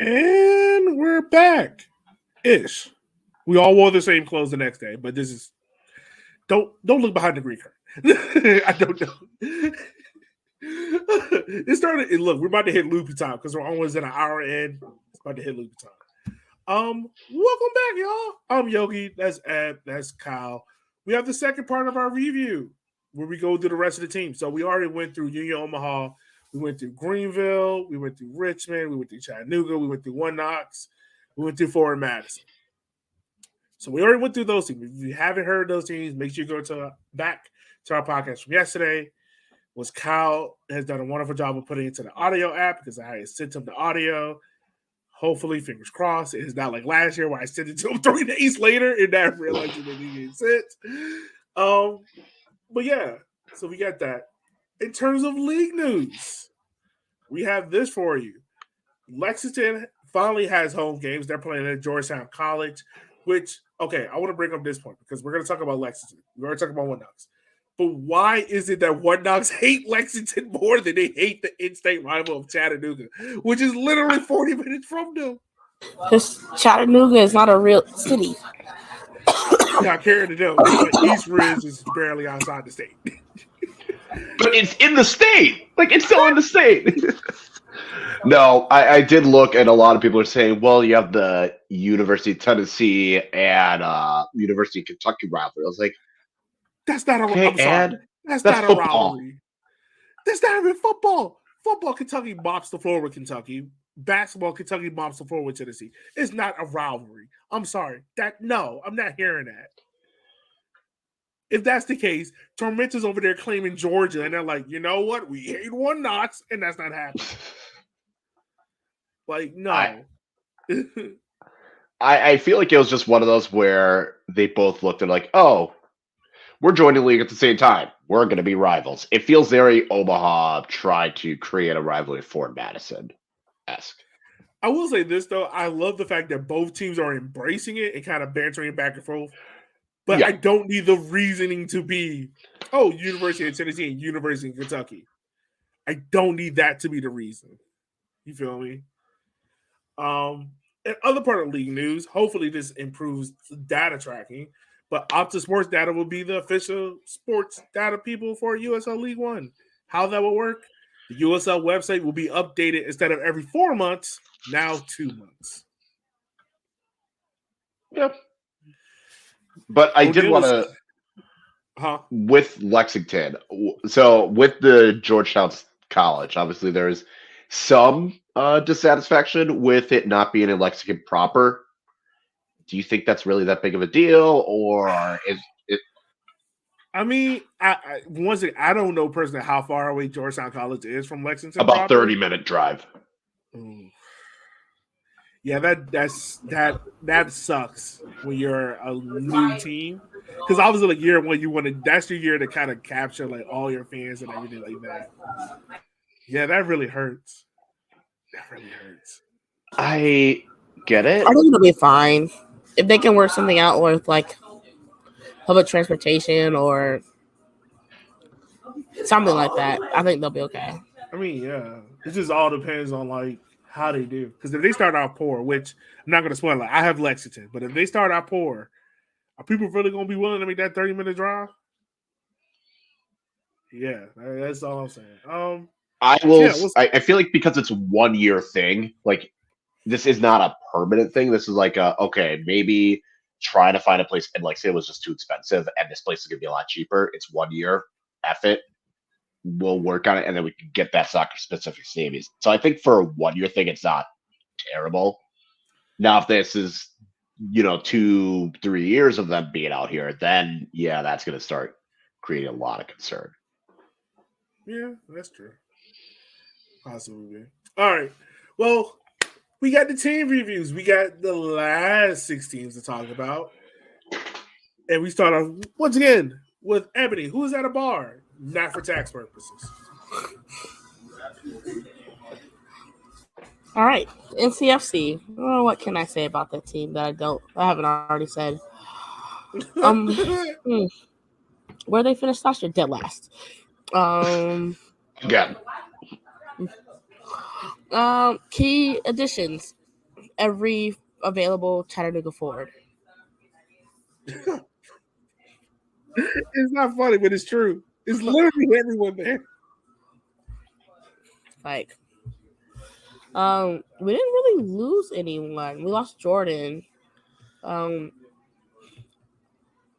And we're back. Ish. We all wore the same clothes the next day, but this is don't look behind the green curtain. I don't know. It started. Look, we're about to hit loopy time because we're almost at an hour in. It's about to hit loopy time. Welcome back, y'all. I'm Yogi. That's Ed. That's Kyle. We have the second part of our review where we go through the rest of the team. So we already went through Union Omaha. We went through Greenville. We went through Richmond. We went through Chattanooga. We went through One Knox. We went through Fort Madison. So we already went through those teams. If you haven't heard those teams, make sure you go back to our podcast from yesterday. Kyle has done a wonderful job of putting it to the audio app because I sent him the audio. Hopefully, fingers crossed, it is not like last year where I sent it to him 3 days later and never realized it didn't get sent. But yeah, so we got that. In terms of league news, we have this for you. Lexington finally has home games. They're playing at Georgetown College, which, okay, I want to bring up this point because we're going to talk about Lexington. We're going to talk about One Knox. But why is it that One Knox hate Lexington more than they hate the in-state rival of Chattanooga, which is literally 40 minutes from them? Because Chattanooga is not a real city. I care to know. East Ridge is barely outside the state. But it's in the state. Like, it's still in the state. No, I did look, and a lot of people are saying, well, you have the University of Tennessee and University of Kentucky rivalry. I was like, that's not a rivalry. That's not a rivalry. That's not even football. Football, Kentucky mops the floor with Kentucky. Basketball, Kentucky mops the floor with Tennessee. It's not a rivalry. I'm sorry. No, I'm not hearing that. If that's the case, Tormenta's over there claiming Georgia, and they're like, you know what? We hate One Knox, and that's not happening. Like, no. I feel like it was just one of those where they both looked at like, oh, we're joining the league at the same time. We're going to be rivals. It feels very Omaha tried to create a rivalry for Madison-esque. I will say this, though. I love the fact that both teams are embracing it and kind of bantering back and forth. But yeah. I don't need the reasoning to be, University of Tennessee and University of Kentucky. I don't need that to be the reason. You feel me? And other part of league news, hopefully this improves data tracking, but Opta Sports Data will be the official sports data people for USL League One. How that will work? The USL website will be updated instead of every 4 months, now 2 months. Yep. But I did want to, with Lexington, so with the Georgetown College, obviously there's some dissatisfaction with it not being in Lexington proper. Do you think that's really that big of a deal, or is it? I mean, I don't know personally how far away Georgetown College is from Lexington. About 30-minute drive. Ooh. Yeah, that sucks when you're a new team, because obviously like year one that's your year to kind of capture like all your fans and everything like that. Yeah, that really hurts. That really hurts. I get it. I think it'll be fine if they can work something out with like public transportation or something like that. I think they'll be okay. I mean, yeah, it just all depends on like how they do. Because if they start out poor, which I'm not going to spoil, like I have Lexington, but if they start out poor, are people really going to be willing to make that 30-minute drive? Yeah, that's all I'm saying. I will. I feel like because it's 1 year thing, like this is not a permanent thing. This is like maybe trying to find a place, and like say it was just too expensive, and this place is gonna be a lot cheaper. It's 1 year. F it. We'll work on it, and then we can get that soccer specific savings. So I think for a 1 year thing, it's not terrible. Now, if this is 2-3 years of them being out here, then yeah, that's gonna start creating a lot of concern. Yeah, that's true. Possibly. All right. Well, we got the team reviews. We got the last 6 teams to talk about. And we start off, once again, with Eboni, who is at a bar, not for tax purposes. All right. NCFC. What can I say about that team that I haven't already said? Where they finished last year? Dead last. Again. Key additions. every available Chattanooga forward. It's not funny, but it's true. It's literally everyone there. Like, we didn't really lose anyone. We lost Jordan.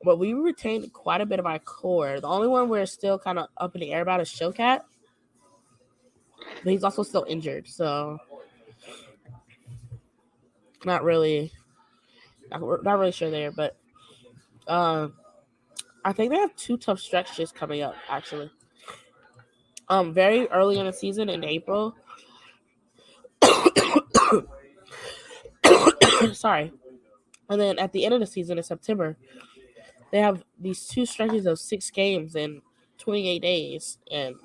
But we retained quite a bit of our core. The only one we're still kind of up in the air about is Showcat. But he's also still injured, so not really sure there. But I think they have 2 tough stretches coming up, actually. Very early in the season in April. Sorry. And then at the end of the season in September, they have these 2 stretches of 6 games in 28 days. And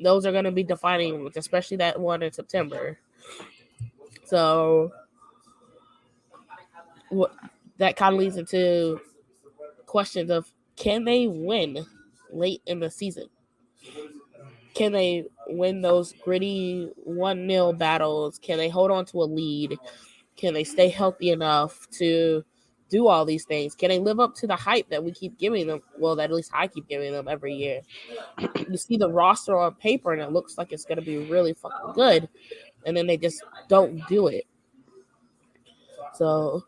those are going to be defining, especially that one in September. So that kind of leads into questions of, can they win late in the season? Can they win those gritty 1-0 battles? Can they hold on to a lead? Can they stay healthy enough to do all these things? Can they live up to the hype that we keep giving them? Well, that at least I keep giving them every year. You see the roster on paper, and it looks like it's going to be really fucking good, and then they just don't do it. So,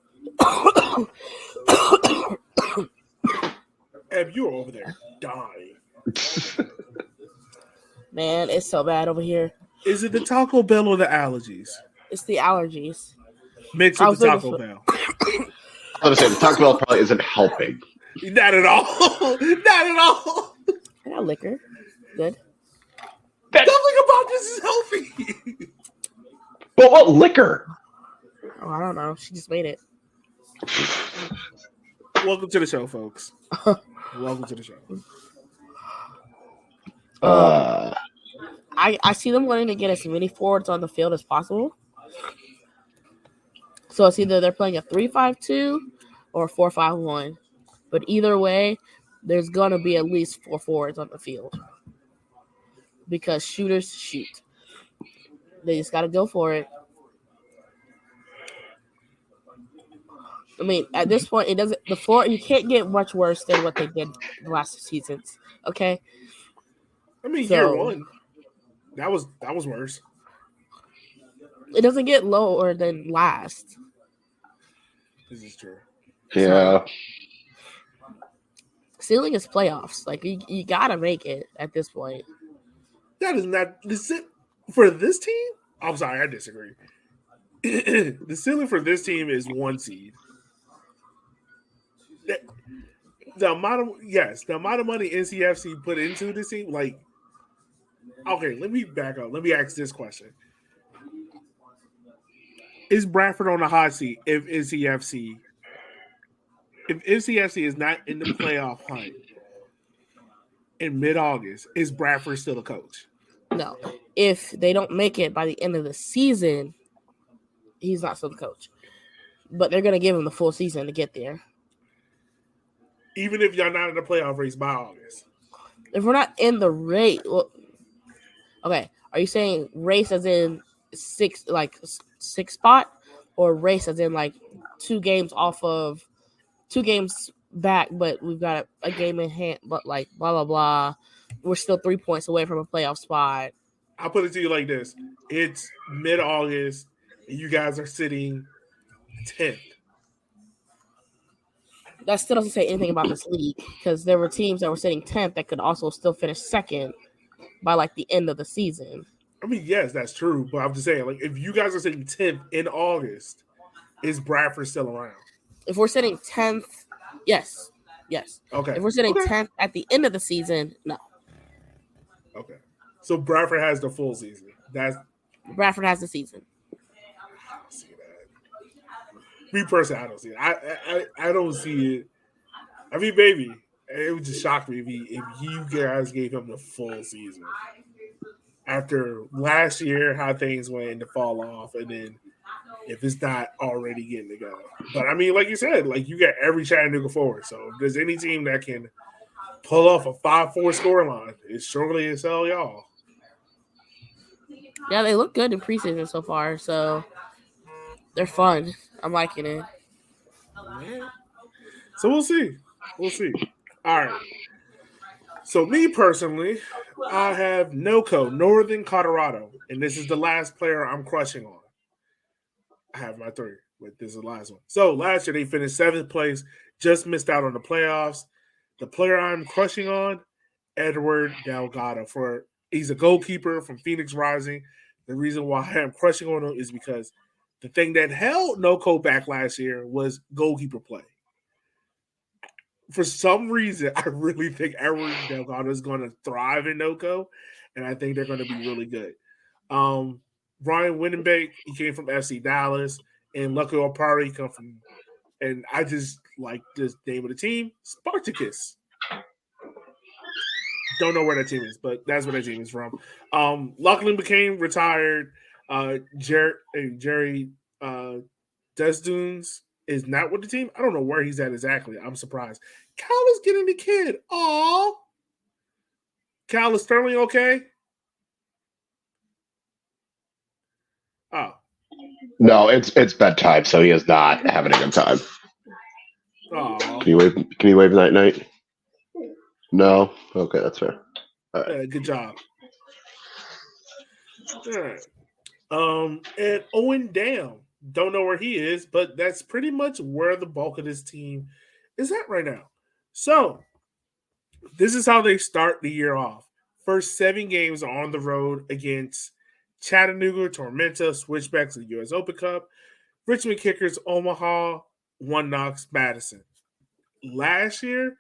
Eb, you're over there dying. Man, it's so bad over here. Is it the Taco Bell or the allergies? It's the allergies. Mixed with the Taco Bell. I was saying the Taco Bell probably isn't helping. Not at all. Not at all. I got liquor. Good. Nothing about this is healthy. But what liquor? Oh, I don't know. She just made it. Welcome to the show, folks. Welcome to the show. I see them wanting to get as many forwards on the field as possible. So it's either they're playing a 3-5-2 or a 4-5-1. But either way, there's going to be at least 4 forwards on the field. Because shooters shoot. They just got to go for it. I mean, at this point, you can't get much worse than what they did the last seasons. Okay? I mean, year 1. That was worse. It doesn't get lower than last. This is true. Yeah. Ceiling is playoffs. Like, you gotta make it at this point. That is not for this team. I'm sorry, I disagree. The ceiling for this team is 1 seed. The amount of money NCFC put into this team, like, okay, let me back up. Let me ask this question. Is Bradford on the hot seat if NCFC is not in the playoff hunt in mid-August? Is Bradford still a coach? No. If they don't make it by the end of the season, he's not still the coach. But they're going to give him the full season to get there. Even if y'all not in the playoff race by August? If we're not in the race, well, okay. Are you saying race as in 6 spot, or race as in like 2 games back, but we've got a game in hand, but like blah blah blah. We're still 3 points away from a playoff spot. I'll put it to you like this: it's mid-August, and you guys are sitting 10th. That still doesn't say anything about this league, because there were teams that were sitting 10th that could also still finish second by like the end of the season. I mean, yes, that's true, but I'm just saying, like, if you guys are sitting 10th in August, is Bradford still around? If we're sitting 10th, yes. Okay. If we're sitting 10th at the end of the season, no. Okay. So Bradford has the full season. Bradford has the season. I don't see that. Me personally, I don't see it. I don't see it. I mean, maybe it would just shock me if you guys gave him the full season after last year, how things went to fall off, and then if it's not already getting together. But I mean, like you said, like, you got every Chattanooga forward. So if there's any team that can pull off a 5-4 scoreline, it's surely as hell y'all. Yeah, they look good in preseason so far. So They're fun. I'm liking it. Man. So we'll see. We'll see. All right. So me personally, I have NoCo, Northern Colorado, and this is the last player I'm crushing on. I have my three, but this is the last one. So last year they finished 7th place, just missed out on the playoffs. The player I'm crushing on, Edward Delgado. He's a goalkeeper from Phoenix Rising. The reason why I'm crushing on him is because the thing that held NoCo back last year was goalkeeper play. For some reason, I really think Edward Delgado is going to thrive in NoCo, and I think they're going to be really good. Ryan Windenbeck, he came from FC Dallas, and Lucky Opari, he come from, and I just like this name of the team, Spartacus. Don't know where that team is, but that's where that team is from. Lachlan became retired. Jerry Desdunes is not with the team. I don't know where he's at exactly. I'm surprised. Cal is getting the kid. Aw. Cal, is Sterling okay? Oh. No, it's bedtime, so he is not having a good time. Aww. Can you wave night night? No? Okay, that's fair. All right. Good job. All right. And Owen Dam. Don't know where he is, but that's pretty much where the bulk of this team is at right now. So, this is how they start the year off. First 7 games are on the road against Chattanooga, Tormenta, Switchbacks of the U.S. Open Cup, Richmond Kickers, Omaha, One Knox, Madison. Last year,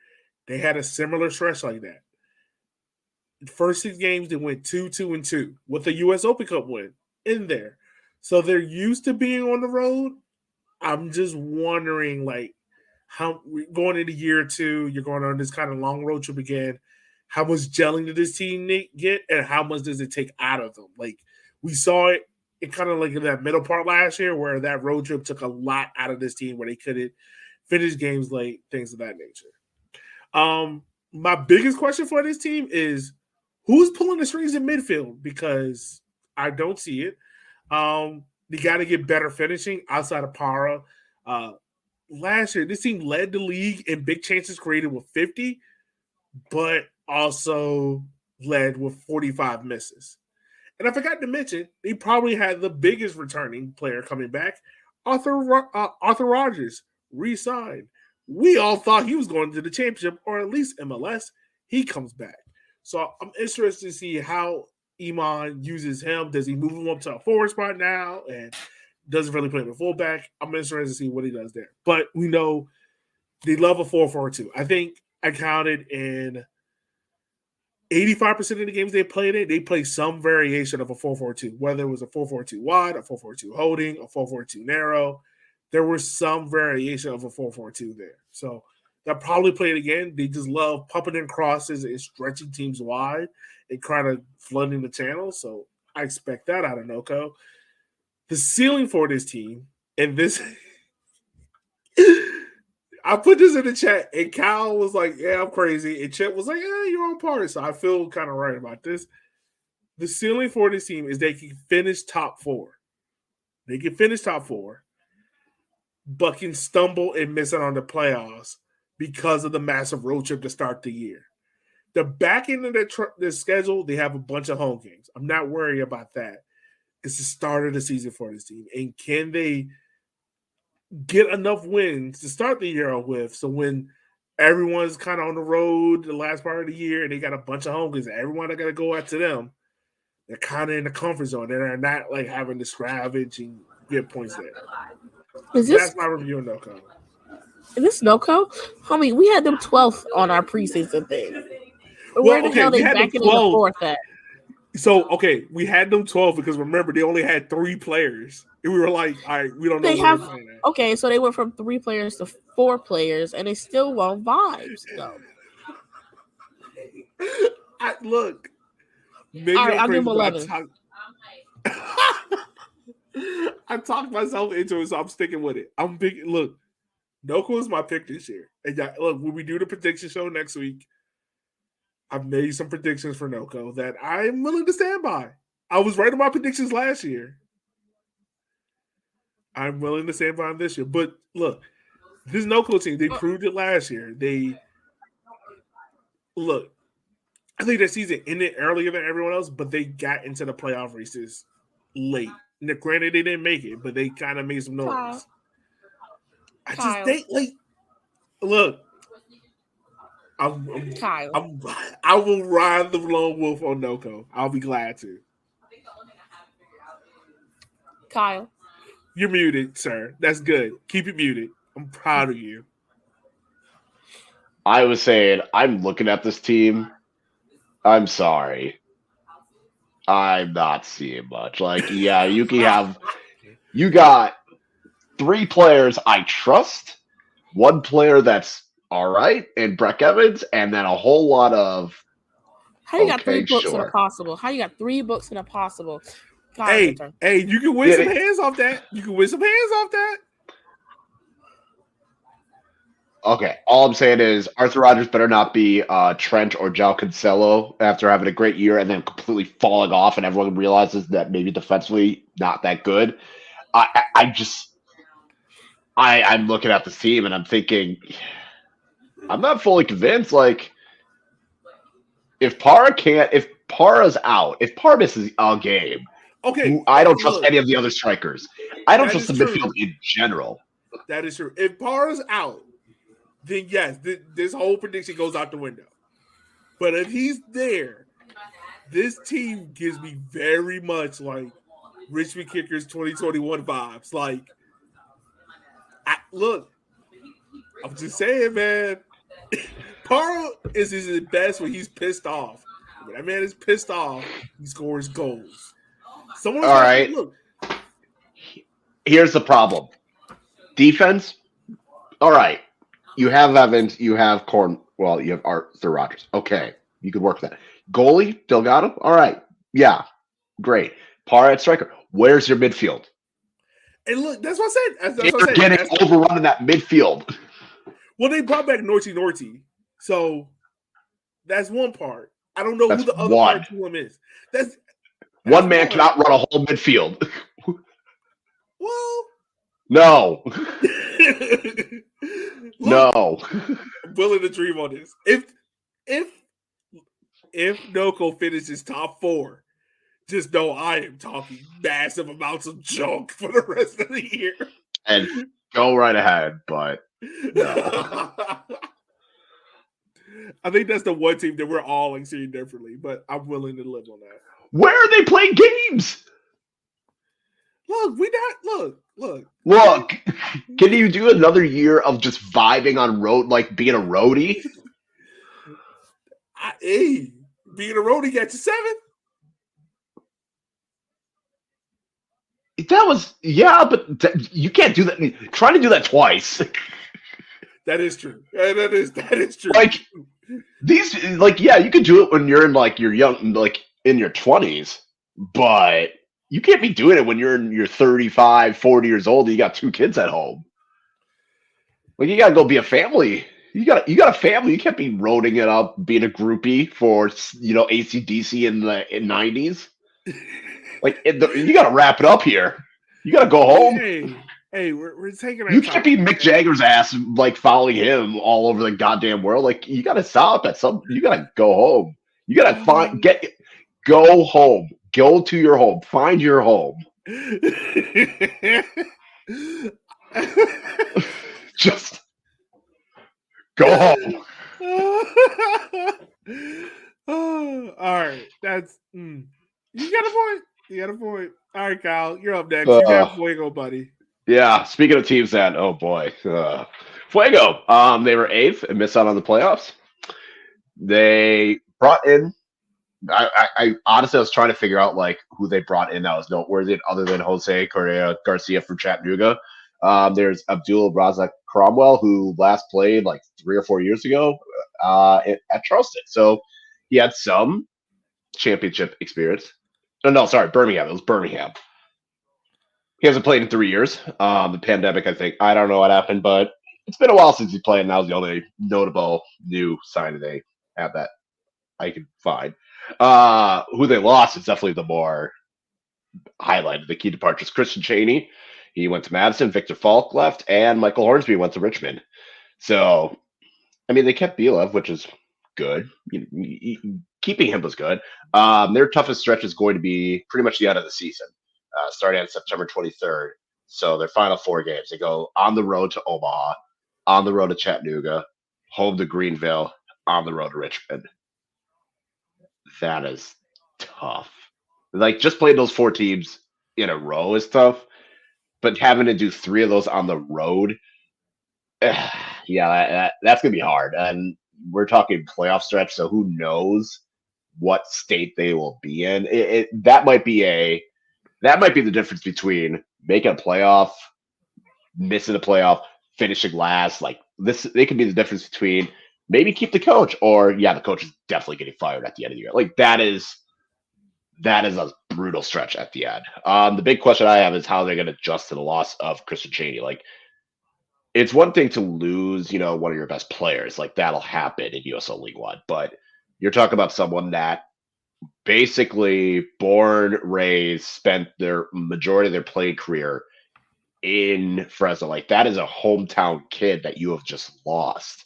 they had a similar stretch like that. The first 6 games, they went 2-2-2 with a U.S. Open Cup win in there. So they're used to being on the road. I'm just wondering, like, how going into year 2, you're going on this kind of long road trip again. How much gelling did this team get, and how much does it take out of them? Like, we saw it kind of like in that middle part last year where that road trip took a lot out of this team where they couldn't finish games late, things of that nature. My biggest question for this team is who's pulling the strings in midfield, because I don't see it. They got to get better finishing outside of Para. Last year, this team led the league in big chances created with 50, but also led with 45 misses. And I forgot to mention, they probably had the biggest returning player coming back, Arthur Rogers, re-signed. We all thought he was going to the championship or at least MLS. He comes back. So I'm interested to see how Iman uses him. Does he move him up to a forward spot now and doesn't really play him a fullback? I'm interested to see what he does there. But we know they love a 4-4-2. I think I counted in 85% of the games they played in, they played some variation of a 4-4-2, whether it was a 4-4-2 wide, a 4-4-2 holding, a 4-4-2 narrow. There was some variation of a 4-4-2 there. So they'll probably play it again. They just love pumping in crosses and stretching teams wide and kind of flooding the channel. So I expect that out of NoCo. The ceiling for this team, and this I put this in the chat, and Kyle was like, yeah, I'm crazy. And Chet was like, yeah, you're on par. So I feel kind of right about this. The ceiling for this team is they can finish top 4. They can finish top 4, but can stumble and miss out on the playoffs because of the massive road trip to start the year. The back end of their schedule, they have a bunch of home games. I'm not worried about that. It's the start of the season for this team. And can they get enough wins to start the year with, so when everyone's kind of on the road the last part of the year and they got a bunch of home games, everyone got to go out to them, they're kind of in the comfort zone. They're not like having to scravenge and get points there. That's my review of NoCo. Is this NoCo? Homie, we had them 12th on our preseason thing. Where the hell they backing in the 4th at? So, okay, we had them 12 because remember, they only had 3 players. And we were like, all right, we don't know they're playing at. Okay, so they went from 3 players to 4 players, and they still won vibes, though. Look. Maybe all right, I'll give them 11. I talked myself into it, so I'm sticking with it. I'm big. Look, NoCo is my pick this year. And look, when we do the prediction show next week, I've made some predictions for NoCo that I'm willing to stand by. I was right on my predictions last year. I'm willing to stand by him this year. But look, this NoCo team, they proved it last year. I think that season ended earlier than everyone else, but they got into the playoff races late. Now, granted, they didn't make it, but they kind of made some noise. Look. I will ride the lone wolf on NoCo. I'll be glad to. Kyle. You're muted, sir. That's good. Keep it muted. I'm proud of you. I was saying, I'm looking at this team. I'm sorry. I'm not seeing much. Like, yeah, you got 3 players I trust, 1 player that's all right, and Breck Evans, and then a whole lot of. How you got 3 books in a possible? How you got 3 books in a possible? Hey, you can win some hands off that. You can win some hands off that. Okay, all I'm saying is Arthur Rodgers better not be Trent or João Cancelo after having a great year and then completely falling off, and everyone realizes that maybe defensively not that good. I'm looking at this team and I'm thinking, I'm not fully convinced. Like, if Parra's out, if Parra misses a game, okay, I don't trust any of the other strikers. I don't trust the midfield in general. That is true. If Parra's out, then yes, this whole prediction goes out the window. But if he's there, this team gives me very much like Richmond Kickers 2021 vibes. Like, I'm just saying, man. Parra is his best when he's pissed off. When that man is pissed off, he scores goals. All right. Here's the problem. Defense. All right. You have Evans. You have Well, you have Arthur Rodgers. Okay. You could work that. Goalie, Delgado. All right. Yeah. Great. Parra at striker. Where's your midfield? And look, that's what I said. They're getting overrun in that midfield. Well, they brought back Norty. So that's one part. I don't know who the other part to him is. That's one man cannot run a whole midfield. Well, no. No. I'm willing to dream on this. If NoCo finishes top 4, just know I am talking massive amounts of junk for the rest of the year. And go right ahead, but no. I think that's the one team that we're all seeing differently, but I'm willing to live on that. Where are they playing games? Look. Can you do another year of just vibing on road, like being a roadie? Being a roadie got you 7. That was, but you can't do that. Trying to do that twice. That is true. That is true. Like these, you could do it when you're in you're young, in your 20s, but you can't be doing it when you're in your 35, 40 years old and you got 2 kids at home. Like, you gotta go be a family. You got a family. You can't be roading it up, being a groupie for AC/DC in the 90s. You got to wrap it up here. You got to go home. Hey, we're taking. You can't be Mick Jagger's ass following him all over the goddamn world. You got to stop at some. You got to go home. You got to go home. Go to your home. Find your home. Just go home. All right, that's. You got a point. All right, Kyle, you're up next. You got Fuego, buddy. Yeah, speaking of teams that, oh boy. Fuego, they were 8th and missed out on the playoffs. They brought in, I honestly was trying to figure out who they brought in that was noteworthy other than Jose Correa Garcia from Chattanooga. There's Abdul Razak Cromwell, who last played 3 or 4 years ago at Charleston. So he had some championship experience. No, sorry, Birmingham. It was Birmingham. He hasn't played in 3 years. The pandemic, I think. I don't know what happened, but it's been a while since he played, and that was the only notable new sign that they have that I can find. Who they lost is definitely the more highlighted. The key departures. Christian Chaney, He went to Madison. Victor Falk left, and Michael Hornsby went to Richmond. So, I mean, they kept Bielev, which is good. Keeping him was good. Their toughest stretch is going to be pretty much the end of the season, starting on September 23rd. So their final 4 games, they go on the road to Omaha, on the road to Chattanooga, home to Greenville, on the road to Richmond. That is tough. Like, just playing those 4 teams in a row is tough, but having to do 3 of those on the road, yeah, that's gonna be hard. And we're talking playoff stretch, so who knows what state they will be in. That might be the difference between making a playoff, missing a playoff, finishing last. Like this, they could be the difference between maybe keep the coach or the coach is definitely getting fired at the end of the year. Like that is a brutal stretch at the end. The big question I have is how they're going to adjust to the loss of Christian Chaney. Like, it's one thing to lose, one of your best players. Like, that'll happen in USL League One. But you're talking about someone that basically born, raised, spent their majority of their playing career in Fresno. Like, that is a hometown kid that you have just lost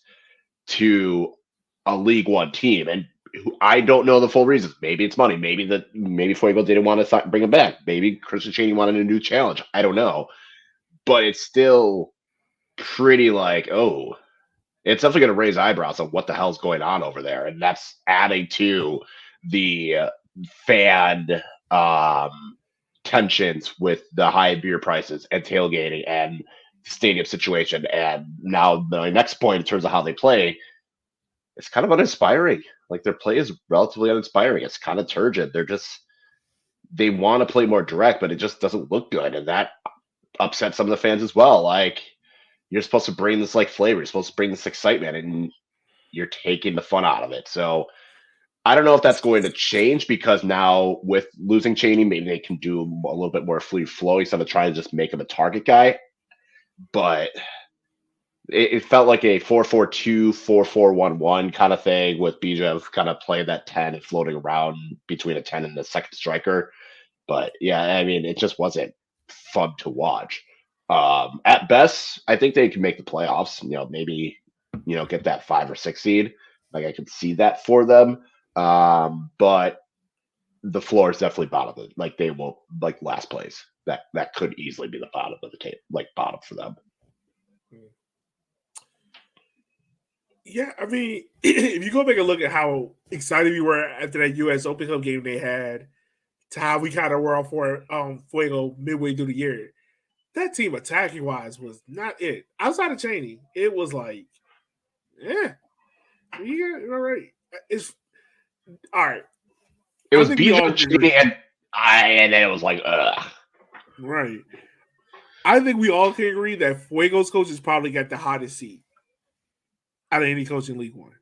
to a League One team. And I don't know the full reasons. Maybe it's money. Maybe Fuego didn't want to bring him back. Maybe Christian Chaney wanted a new challenge. I don't know. But it's still pretty like, oh, it's definitely going to raise eyebrows on what the hell's going on over there. And that's adding to the fan tensions with the high beer prices and tailgating and stadium situation. And now the next point in terms of how they play, it's kind of uninspiring. Like, their play is relatively uninspiring. It's kind of turgid. They want to play more direct, but it just doesn't look good. And that upsets some of the fans as well. Like, you're supposed to bring this like flavor. You're supposed to bring this excitement, and you're taking the fun out of it. So I don't know if that's going to change, because now with losing Chaney, maybe they can do a little bit more free flow instead of trying to just make him a target guy. But it felt like a 4-4-2, 4-4-1-1 kind of thing, with Bijev kind of playing that 10 and floating around between a 10 and the second striker. But yeah, I mean, it just wasn't fun to watch. At best, I think they can make the playoffs. Maybe get that 5 or 6 seed. Like, I could see that for them. But the floor is definitely bottom. Like, they won't, like, last place. That could easily be the bottom of the table, like bottom for them. Yeah, I mean, if you go back and look at how excited we were after that U.S. Open Cup game they had, to how we kind of were all for Fuego midway through the year, that team attacking wise was not it. Outside of Chaney, it was like, yeah, all right. It's all right. It was Bijan, Chaney, and then it was like, ugh. Right. I think we all can agree that Fuego's coach has probably got the hottest seat out of any coach in League One.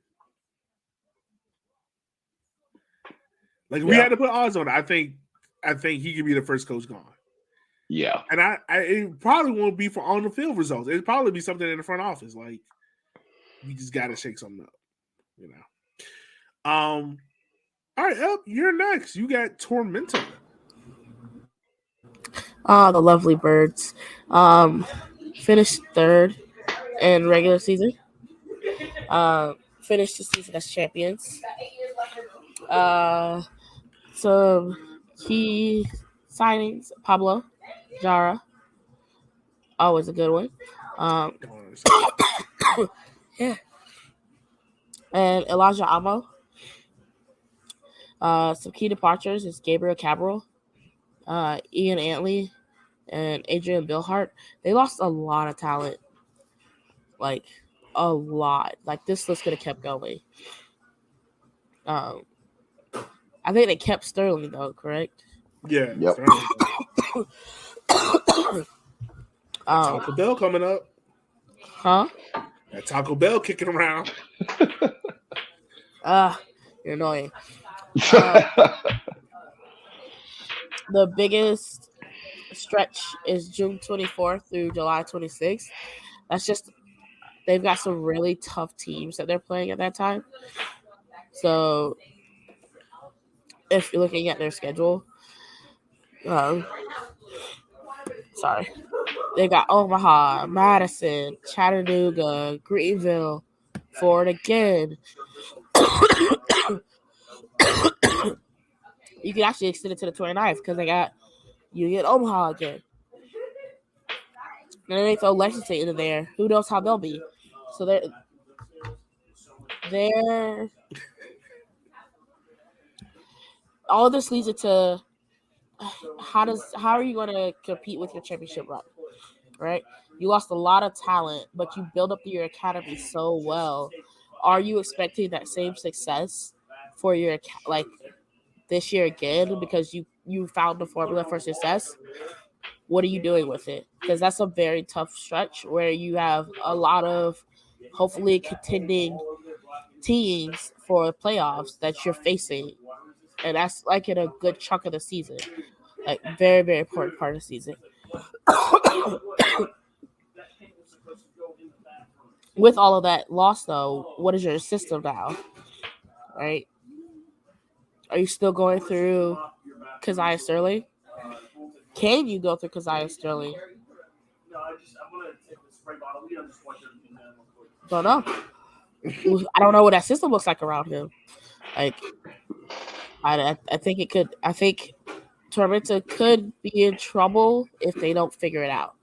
Like, we had to put odds on it. I think he could be the first coach gone. Yeah. And it probably won't be for on the field results. It'll probably be something in the front office. Like, we just gotta shake something up, All right, you're next. You got Tormenta. The lovely birds. Finished 3rd in regular season. Finished the season as champions. Some key signings: Pablo Jara, always a good one. Yeah, and Elijah Amo. Some key departures is Gabriel Cabral, Ian Antley, and Adrian Billhart. They lost a lot of talent. Like, a lot. Like, this list could have kept going. I think they kept Sterling, though, correct? Yeah. Yep. Taco Bell coming up. Huh? That Taco Bell kicking around. You're annoying. The biggest stretch is June 24th through July 26th. That's just, they've got some really tough teams that they're playing at that time. So if you're looking at their schedule, sorry. They got Omaha, Madison, Chattanooga, Greenville, Ford again. You can actually extend it to the 29th because they got Union Omaha again. And then they throw Lexington into there. Who knows how they'll be? So they're all of this leads into how are you going to compete with your championship run, right? You lost a lot of talent, but you build up your academy so well. Are you expecting that same success for your this year again because you found the formula for success? What are you doing with it? Because that's a very tough stretch where you have a lot of hopefully contending teams for playoffs that you're facing. And that's like in a good chunk of the season. Like very, very important part of the season. With all of that loss though, what is your system now? Right? Are you still going through Keziah Sterling? Can you go through Keziah Sterling? Don't know. I don't know what that system looks like around him. Like, I think it could. I think Tormenta could be in trouble if they don't figure it out,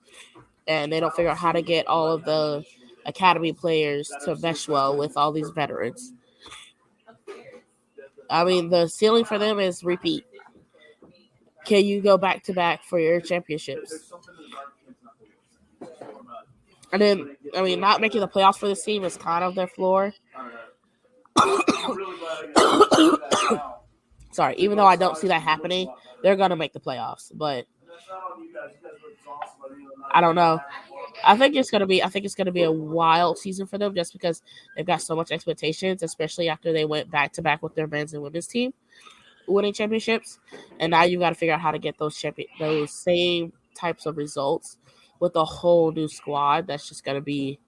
and they don't figure out how to get all of the academy players to mesh well with all these veterans. I mean, the ceiling for them is repeat. Can you go back to back for your championships? And then, I mean, not making the playoffs for this team is kind of their floor. Sorry, even though I don't see that happening, they're going to make the playoffs. But I don't know. I think it's going to be a wild season for them just because they've got so much expectations, especially after they went back to back with their men's and women's team winning championships. And now you got to figure out how to get those same types of results with a whole new squad. That's just going to be,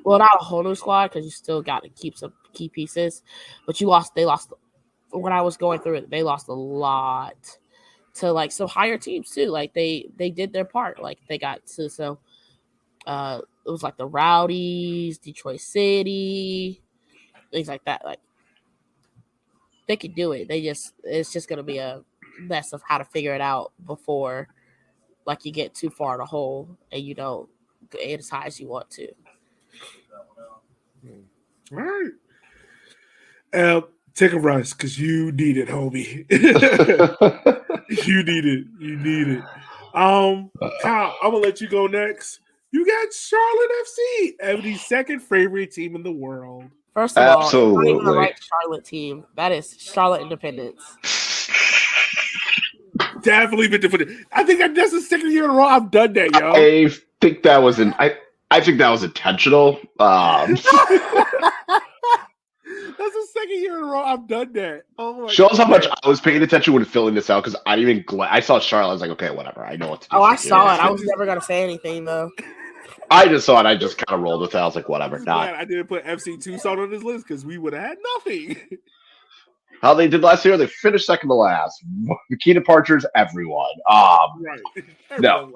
well, not a whole new squad because you still got to keep some key pieces, but they lost when I was going through it, they lost a lot to like some higher teams too. Like they did their part. Like they got to it was like the Rowdies, Detroit City, things like that. Like they could do it. It's just gonna be a mess of how to figure it out before like you get too far in a hole and you don't get as high as you want to. All right. Take a rest because you need it, homie. You need it. You need it. Kyle, I'm gonna let you go next. You got Charlotte FC, Ebony's second favorite team in the world. First of all, it's not even the right Charlotte team. That is Charlotte Independence. Definitely been different. I think that's the second year in a row I've done that, yo. I think that was I think that was intentional. That's the second year in a row I've done that. Oh my Shows God. How much I was paying attention when filling this out because I saw Charlotte. I was like, okay, whatever. I know what to do. Oh, I saw it. I was never gonna say anything though. I just saw it. I just kind of rolled with it. I was like, whatever. I didn't put FC Tucson on this list because we would have had nothing. How they did last year, they finished second to last. The key departures, everyone. Right. No,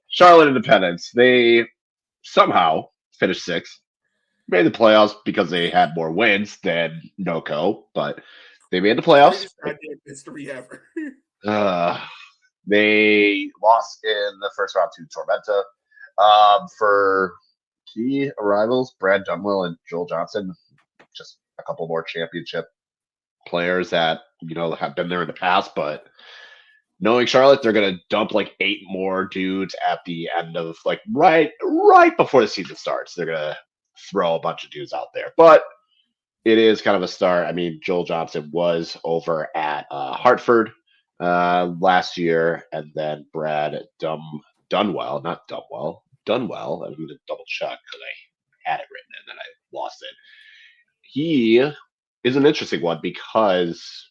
Charlotte Independence. They somehow finished sixth. Made the playoffs because they had more wins than NoCo, but they made the playoffs. History ever. They lost in the first round to Tormenta. For key arrivals, Brad Dunwell and Joel Johnson, just a couple more championship players that have been there in the past. But knowing Charlotte, they're gonna dump like 8 more dudes at the end of like right before the season starts. They're gonna throw a bunch of dudes out there, but it is kind of a start. I mean, Joel Johnson was over at Hartford last year, and then Brad Dunwell. I'm going to double check because I had it written and then I lost it. He is an interesting one because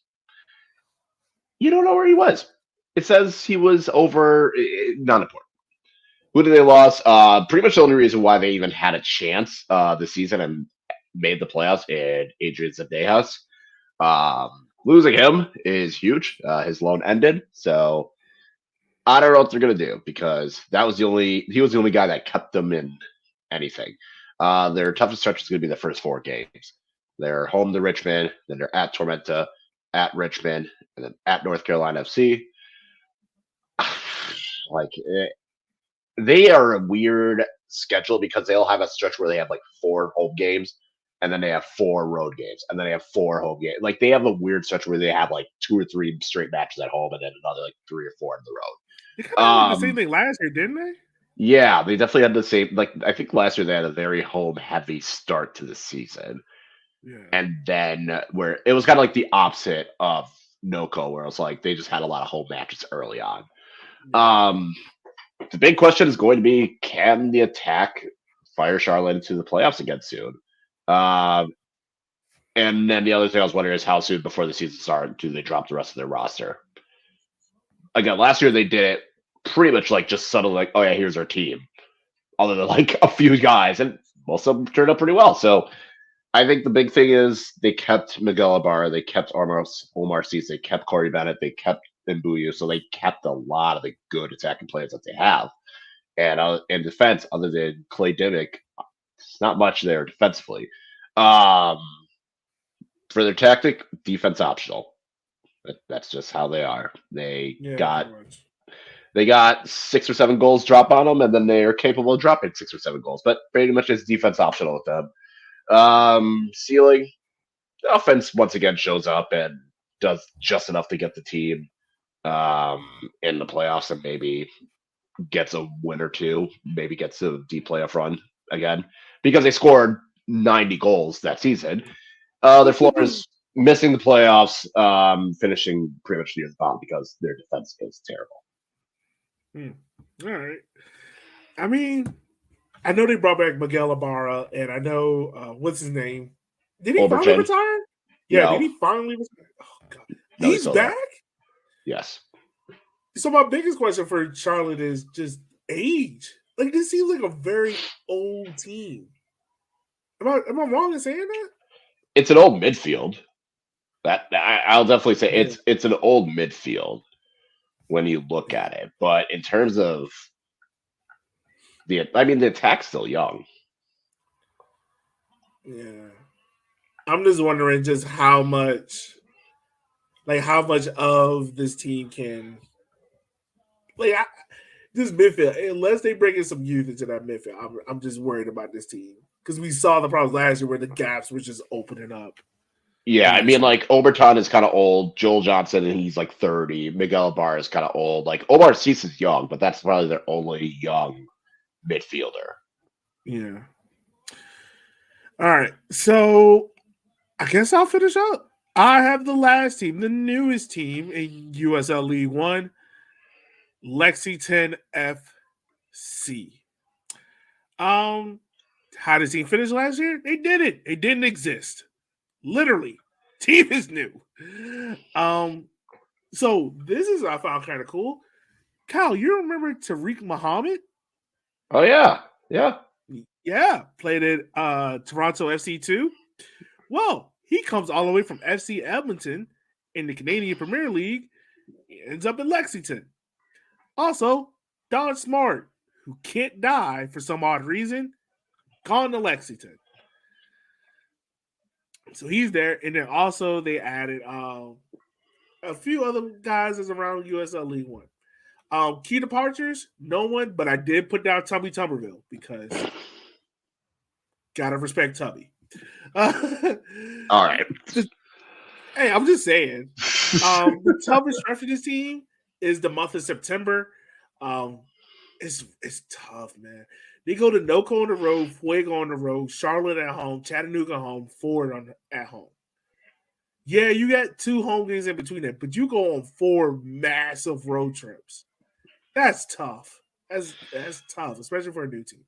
you don't know where he was. It says he was over, not important. Who did they lose? Pretty much the only reason why they even had a chance this season and made the playoffs in Adrian Zendejas. Losing him is huge. His loan ended. So I don't know what they're gonna do because he was the only guy that kept them in anything. Their toughest stretch is gonna be the first 4 games. They're home to Richmond, then they're at Tormenta, at Richmond, and then at North Carolina FC. They are a weird schedule because they'll have a stretch where they have like 4 home games, and then they have 4 road games, and then they have 4 home games. Like they have a weird stretch where they have like 2 or 3 straight matches at home, and then another like 3 or 4 on the road. They kind of did the same thing last year, didn't they? Yeah, they definitely had the same. Like I think last year they had a very home heavy start to the season, and then where it was kind of like the opposite of NoCo, where it was like they just had a lot of home matches early on. The big question is going to be: can the attack fire Charlotte into the playoffs again soon? And then the other thing I was wondering is how soon before the season starts do they drop the rest of their roster? Again, last year they did it pretty much like just suddenly like, oh yeah, here's our team. Other than like a few guys, and most of them turned out pretty well. So I think the big thing is they kept Miguel Ibarra, they kept Omar Cease, they kept Corey Bennett, they kept Mbuyu, so they kept a lot of the good attacking players that they have. And in defense, other than Clay Dimmick, it's not much there defensively. For their tactic, defense optional. That's just how they are. They got 6 or 7 goals drop on them, and then they are capable of dropping 6 or 7 goals. But pretty much it's defense optional with them. Ceiling, the offense once again shows up and does just enough to get the team in the playoffs and maybe gets a win or 2, maybe gets a deep playoff run again because they scored 90 goals that season. Their floor is missing the playoffs, finishing pretty much near the bottom because their defense is terrible. All right. I mean, I know they brought back Miguel Ibarra, and I know what's his name? Did he finally retire? Yeah, no. Did he finally retire? Oh God, no, he's back. Yes. So my biggest question for Charlotte is just age. Like this seems like a very old team. Am I wrong in saying that? It's an old midfield. I'll definitely say it's an old midfield when you look at it. But in terms of the attack's still young. Yeah. I'm just wondering just how much of this team can this midfield, unless they bring in some youth into that midfield, I'm just worried about this team. Because we saw the problems last year where the gaps were just opening up. Yeah, I mean, like, Oberton is kind of old. Joel Johnson, and he's like 30. Miguel Ibarra is kind of old. Like, Omar Cease is young, but that's probably their only young midfielder. Yeah. All right. So, I guess I'll finish up. I have the last team, the newest team in USL League One, Lexington FC. How did the team finish last year? They did it. It didn't exist. Literally. Team is new. So this is what I found kind of cool. Kyle, you remember Tariq Muhammad? Oh, yeah. Yeah. Yeah. Played at Toronto FC too. Well, he comes all the way from FC Edmonton in the Canadian Premier League. He ends up in Lexington. Also, Don Smart, who can't die for some odd reason, gone to Lexington. So he's there. And then also they added a few other guys as around USL League One. Key departures, no one, but I did put down Tubby Tuberville because gotta respect Tubby. All right. Hey, I'm just saying. The toughest stretch for this team is the month of September. It's tough, man. They go to NoCo on the road, Fuego on the road, Charlotte at home, Chattanooga at home, Ford at home. Yeah, you got 2 home games in between them, but you go on 4 massive road trips. That's tough. That's tough, especially for a new team.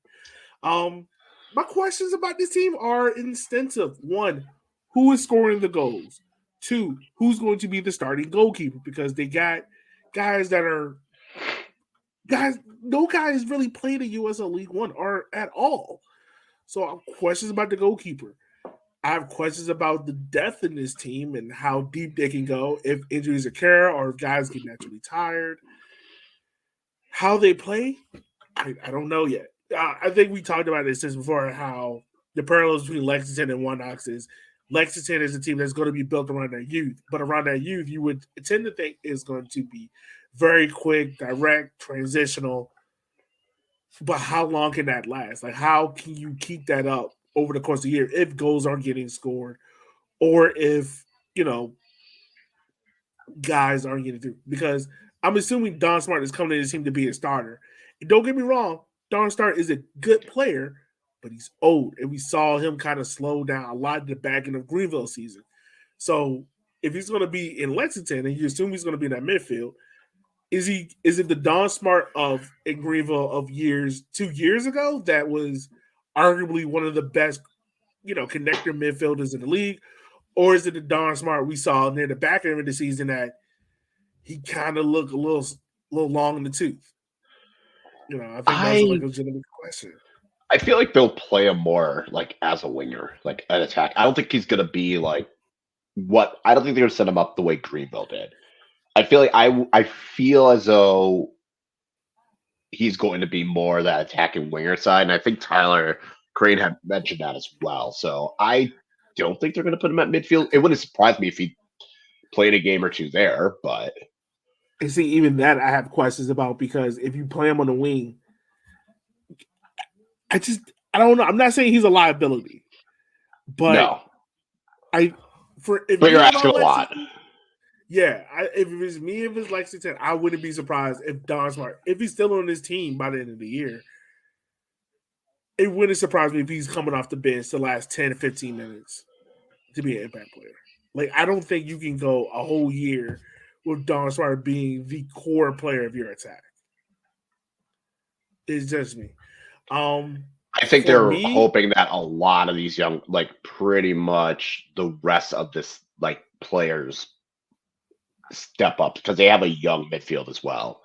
My questions about this team are extensive. 1, who is scoring the goals? 2, who's going to be the starting goalkeeper? Because they got guys that are no guys really played in USL League One or at all. So I have questions about the goalkeeper. I have questions about the depth in this team and how deep they can go if injuries occur or if guys get naturally tired. How they play, I don't know yet. I think we talked about this since before, how the parallels between Lexington and One Ox is Lexington is a team that's going to be built around their youth, but around that youth, you would tend to think is going to be very quick, direct, transitional. But how long can that last? Like, how can you keep that up over the course of the year if goals aren't getting scored, or if guys aren't getting through? Because I'm assuming Don Smart is coming to this team to be a starter. And don't get me wrong, Don Smart is a good player, but he's old, and we saw him kind of slow down a lot in the back end of Greenville season. So if he's going to be in Lexington, and you assume he's going to be in that midfield, is it the Don Smart of in Greenville of 2 years ago that was arguably one of the best, connector midfielders in the league, or is it the Don Smart we saw near the back end of the season that he kind of looked a little long in the tooth? I think that's like a legitimate question. I feel like they'll play him more like as a winger, like an attack. I don't think he's gonna be like I don't think they're gonna set him up the way Greenville did. I feel like I feel as though he's going to be more that attacking winger side, and I think Tyler Crane had mentioned that as well. So I don't think they're going to put him at midfield. It wouldn't surprise me if he played a game or two there, but and see, even that I have questions about, because if you play him on the wing, I don't know. I'm not saying he's a liability, but no. But you're asking a lot. Yeah, if it was me, if it's Lexington, I wouldn't be surprised if Don Smart, if he's still on his team by the end of the year, it wouldn't surprise me if he's coming off the bench the last 10 to 15 minutes to be an impact player. Like, I don't think you can go a whole year with Don Smart being the core player of your attack. It's just me. I think they're hoping that a lot of these young, like pretty much the rest of this, like players step up because they have a young midfield as well.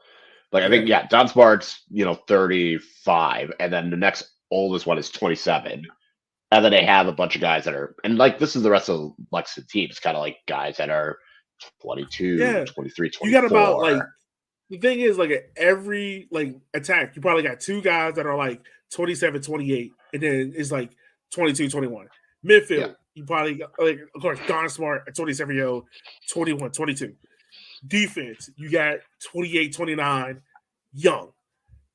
Like I think, Don Smart's 35, and then the next oldest one is 27, and then they have a bunch of guys that are, and like this is the rest of the Lexington team. It's kind of like guys that are 22, 23, 24. You got about like the thing is like at every like attack, you probably got two guys that are like 27, 28, and then it's like 22, 21. Midfield, you probably got, like, of course, Don Smart, a 27-year-old, 21, 22. Defense, you got 28, 29, young.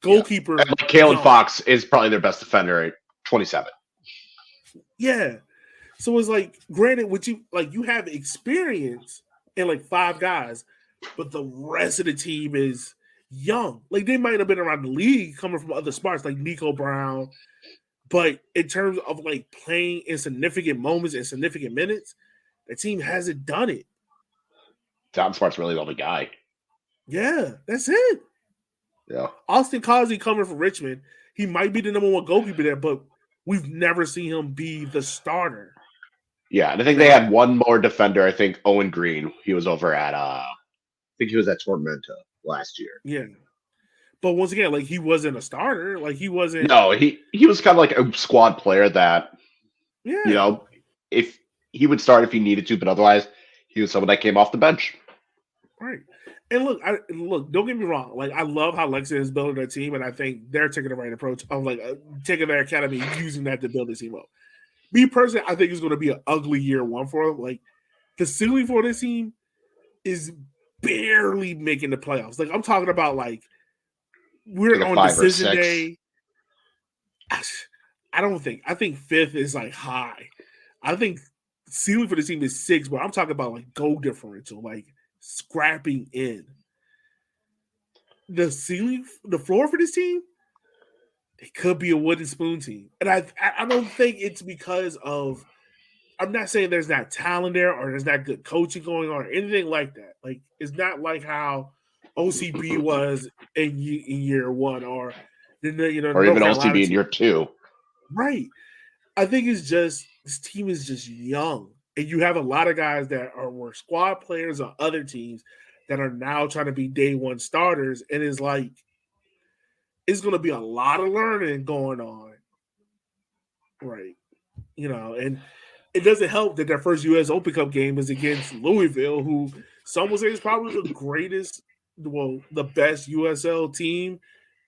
Goalkeeper. And like Kalen Fox is probably their best defender at 27. Yeah. So it's like, granted, you have experience in like 5 guys, but the rest of the team is young. Like they might have been around the league coming from other spots like Nico Brown, but in terms of like playing in significant moments and significant minutes, the team hasn't done it. Don Smart's really the only guy. Yeah, that's it. Yeah. Austin Causey coming from Richmond, he might be the number 1 goalkeeper there, but we've never seen him be the starter. Yeah, and I think they had one more defender. I think Owen Green. He was over at I think he was at Tormenta last year. Yeah. But once again, like he wasn't a starter. Like he wasn't. No, he was kind of like a squad player that, if he would start if he needed to, but otherwise he was someone that came off the bench. Right. And look, don't get me wrong. Like, I love how Lexington is building their team, and I think they're taking the right approach of like taking their academy and using that to build the team up. Me personally, I think it's going to be an ugly year 1 for them. Like, the ceiling for this team is barely making the playoffs. Like, I'm talking about like we're like on decision day. I think 5th is like high. I think ceiling for the team is 6, but I'm talking about like goal differential, like scrapping in. The floor for this team, it could be a wooden spoon team. And I don't think it's because of, I'm not saying there's not talent there or there's not good coaching going on or anything like that. Like, it's not like how OCB was in year 1 or or even OCB in year 2. Right. I think it's just this team is just young. And you have a lot of guys that were squad players on other teams that are now trying to be day 1 starters. And it's like, it's going to be a lot of learning going on. Right. And it doesn't help that their first U.S. Open Cup game is against Louisville, who some will say is probably the greatest the best USL team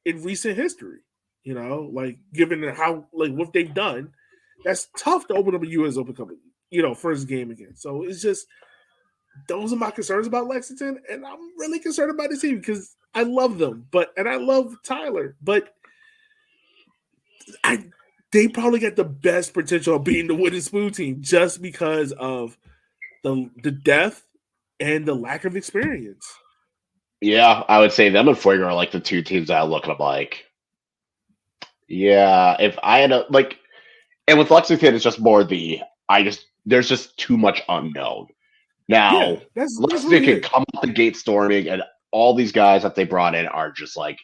in recent history. You know, like given how like what they've done, that's tough to open up a US Open Cup, first game again. So it's just those are my concerns about Lexington, and I'm really concerned about this team because I love them, and I love Tyler, but they probably got the best potential of being the wooden spoon team just because of the depth and the lack of experience. Yeah, I would say them and Fuego are like the two teams that I look at. I'm like, yeah, if I had and with Lexington, it's just more there's just too much unknown. Now, Lexington really can come out the gate storming, and all these guys that they brought in are just like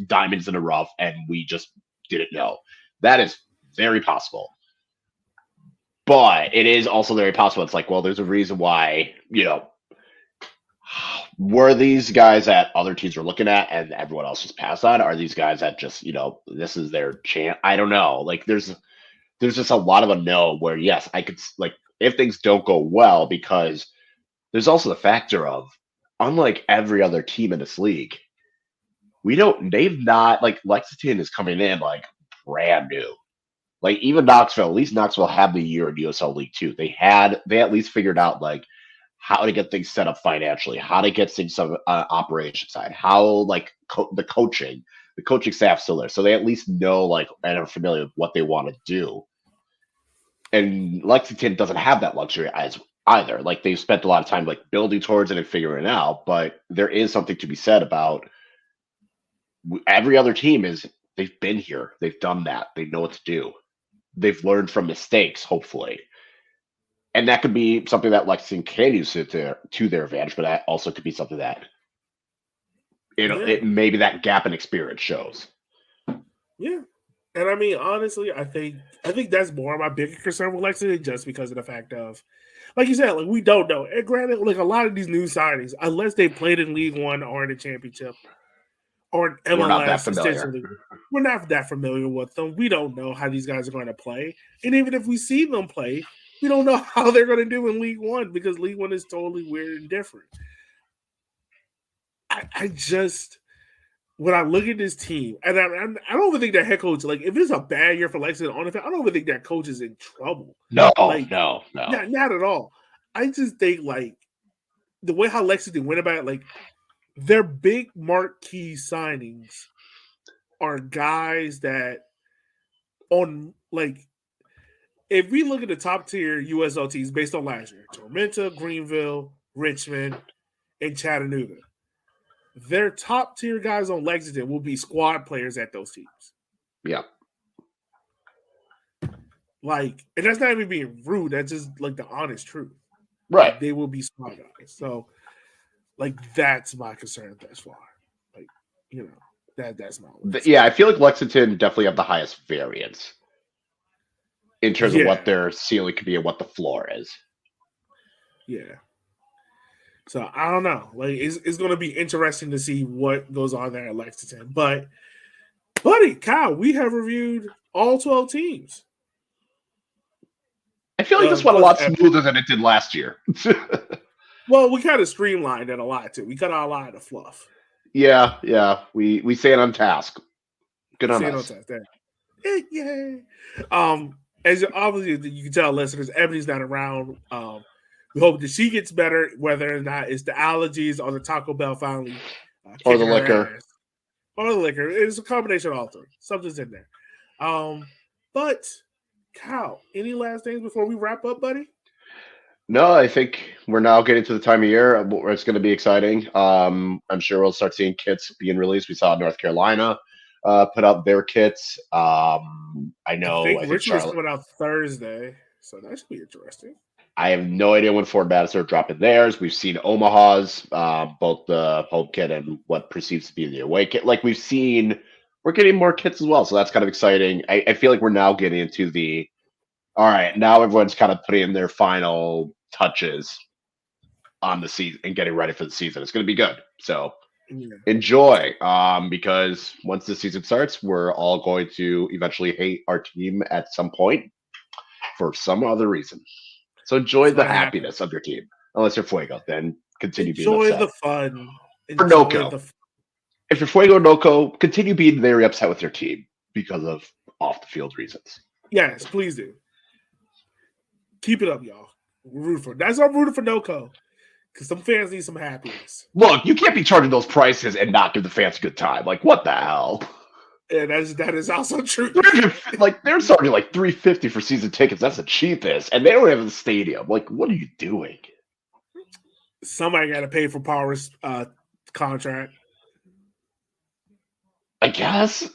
diamonds in the rough, and we just didn't know. That is very possible. But it is also very possible. It's like, well, there's a reason why, were these guys that other teams are looking at and everyone else just passed on? Are these guys that just, this is their chance? I don't know. Like, there's just a lot of unknown where, yes, I could, like, if things don't go well, because there's also the factor of, unlike every other team in this league, they've not, like, Lexington is coming in, like, brand new. Like, even Knoxville, at least Knoxville had the year in USL League 2. They at least figured out, like, how to get things set up financially, how to get things on operation side, how, like, the coaching staff's still there. So they at least know, like, and are familiar with what they want to do. And Lexington doesn't have that luxury either. Like, they've spent a lot of time, like, building towards it and figuring it out. But there is something to be said about every other team they've been here. They've done that. They know what to do. They've learned from mistakes, hopefully. And that could be something that Lexington can use to their advantage, but that also could be something that it maybe that gap in experience shows. Yeah. And I mean, honestly, I think that's more my bigger concern with Lexington, just because of the fact of, like you said, like, we don't know. And granted, like, a lot of these new signings, unless they played in League One or in the championship or in MLS, we're not that familiar with them. We don't know how these guys are going to play. And even if we see them play, we don't know how they're going to do in League One, because League One is totally weird and different. I just, when I look at this team, and I don't even think that head coach, like, if it's a bad year for Lexington on the field, I don't even think that coach is in trouble. No, like, no. Not at all. I just think, like, the way how Lexington went about it, like, their big marquee signings are guys that if we look at the top tier USL teams based on last year, Tormenta, Greenville, Richmond, and Chattanooga, their top tier guys on Lexington will be squad players at those teams. Yeah. Like, and that's not even being rude. That's just, like, the honest truth. Right. Like, they will be squad guys. So, like, that's my concern thus far. Like, that's my one. Yeah, I feel like Lexington definitely have the highest variance in terms of what their ceiling could be and what the floor is. Yeah. So, I don't know. Like, it's going to be interesting to see what goes on there at Lexington. But, buddy, Kyle, we have reviewed all 12 teams. I feel like this went a lot smoother than it did last year. Well, we kind of streamlined it a lot, too. We cut out a lot of the fluff. Yeah. We stayed on task. Good on us. Yay. As obviously you can tell, listeners, Ebony's not around. We hope that she gets better, whether or not it's the allergies or the Taco Bell finally. Or the liquor. Or the liquor. It's a combination of all three. Something's in there. But, Kyle, any last things before we wrap up, buddy? No, I think we're now getting to the time of year where it's going to be exciting. I'm sure we'll start seeing kits being released. We saw North Carolina put out their kits. I think Richmond's coming out Thursday, so that should be interesting. I have no idea when Fort Madison are dropping theirs. We've seen Omaha's, both the home kit and what perceives to be the away kit. Like, we're getting more kits as well, so that's kind of exciting. I feel like we're now getting into all right, now everyone's kind of putting in their final touches on the season and getting ready for the season. It's going to be good. So enjoy, because once the season starts, we're all going to eventually hate our team at some point for some other reason. So enjoy the happiness of your team. Unless you're Fuego, then continue being upset. Enjoy the fun. For NoCo. If you're Fuego NoCo, continue being very upset with your team because of off the field reasons. Yes, please do. Keep it up, y'all. We're rooting for. That's why I'm rooting for NoCo. Because some fans need some happiness. Look, you can't be charging those prices and not give the fans a good time. Like, what the hell? Yeah, that is also true. Like, they're charging like $350 for season tickets. That's the cheapest, and they don't have the stadium. Like, what are you doing? Somebody got to pay for Power's contract. I guess.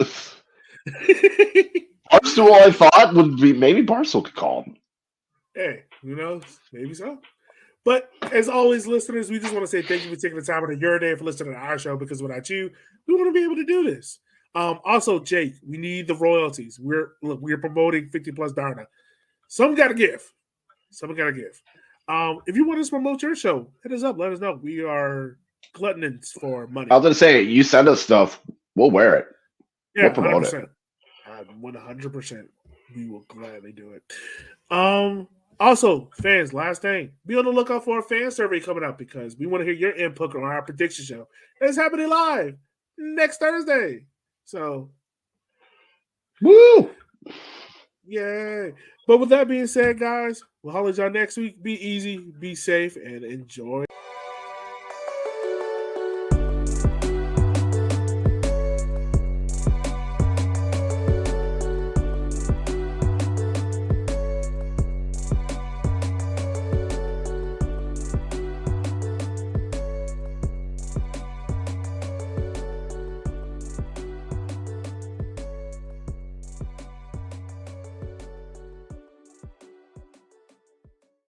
Barstool, I thought would be maybe Barstool could call him. Hey, who knows? Maybe so. But as always, listeners, we just want to say thank you for taking the time out of your day for listening to our show, because without you, we want to be able to do this. Also, Jake, we need the royalties. We're promoting 50 Plus Darna. Someone got to give. If you want us to promote your show, hit us up. Let us know. We are gluttonous for money. I was going to say, you send us stuff, we'll wear it. Yeah, we'll promote 100%. it. 100%. We will gladly do it. Also, fans, last thing, be on the lookout for a fan survey coming up, because we want to hear your input on our prediction show. It's happening live next Thursday. So, woo! Yay. But with that being said, guys, we'll holler at y'all next week. Be easy, be safe, and enjoy.